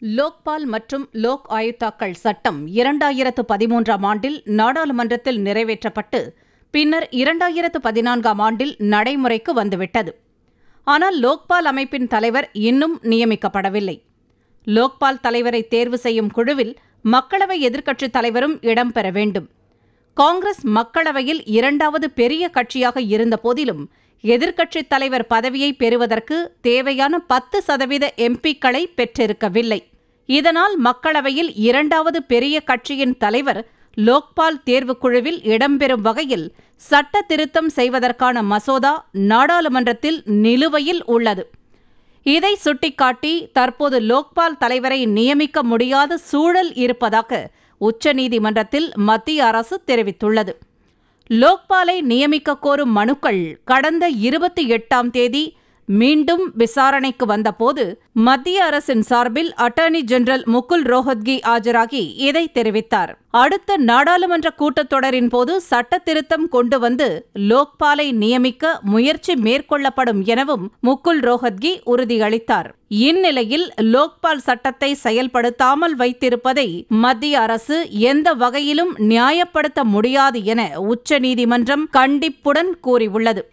லோக்பால் மற்றும் லோக் ஆயுக்தாக்கள் சட்டம் 2013ஆம் ஆண்டில் நாடாளுமன்றத்தில் நிறைவேற்றப்பட்டு பின்னர் 2014ஆம் ஆண்டில் நடைமுறைக்கு வந்துவிட்டது. ஆனால் லோக்பால் அமைப்பின் தலைவர் இன்னும் நியமிக்கப்படவில்லை. லோக்பால் தலைவரை தேர்வு செய்யும் குழுவில் மக்களவை எதிர்க்கட்சித் தலைவரும் இடம்பெற வேண்டும். காங்கிரஸ் மக்களவையில் இரண்டாவது பெரிய கட்சியாக இருந்த போதிலும் எதிர்க்கட்சித் தலைவர் பதவியை பெறுவதற்கு தேவையான 10% எம்பிக்களை பெற்றிருக்கவில்லை. இதனால் மக்களவையில் இரண்டாவது பெரிய கட்சியின் தலைவர் லோக்பால் தேர்வுக்குழுவில் இடம்பெறும் வகையில் சட்ட திருத்தம் செய்வதற்கான மசோதா நாடாளுமன்றத்தில் நிலுவையில் உள்ளது. இதை சுட்டிக்காட்டி தற்போது லோக்பால் தலைவரை நியமிக்க முடியாத சூழல் இருப்பதாக உச்சநீதிமன்றத்தில் மத்திய அரசு தெரிவித்துள்ளது. லோக்பாலை நியமிக்க கோரும் மனுக்கள் கடந்த 28ஆம் தேதி மீண்டும் விசாரணைக்கு வந்தபோது மத்திய அரசின் சார்பில் அட்டர்னி ஜெனரல் முகுல் ரோஹத்கி ஆஜராகி இதை தெரிவித்தார். அடுத்த நாடாளுமன்ற கூட்டத்தொடரின் போது சட்ட திருத்தம் கொண்டு வந்து லோக்பாலை நியமிக்க முயற்சி மேற்கொள்ளப்படும் எனவும் முகுல் ரோஹத்கி உறுதியளித்தார். இந்நிலையில் லோக்பால் சட்டத்தை செயல்படுத்தாமல் வைத்திருப்பதை மத்திய அரசு எந்த வகையிலும் நியாயப்படுத்த முடியாது என உச்சநீதிமன்றம் கண்டிப்புடன் கூறியுள்ளது.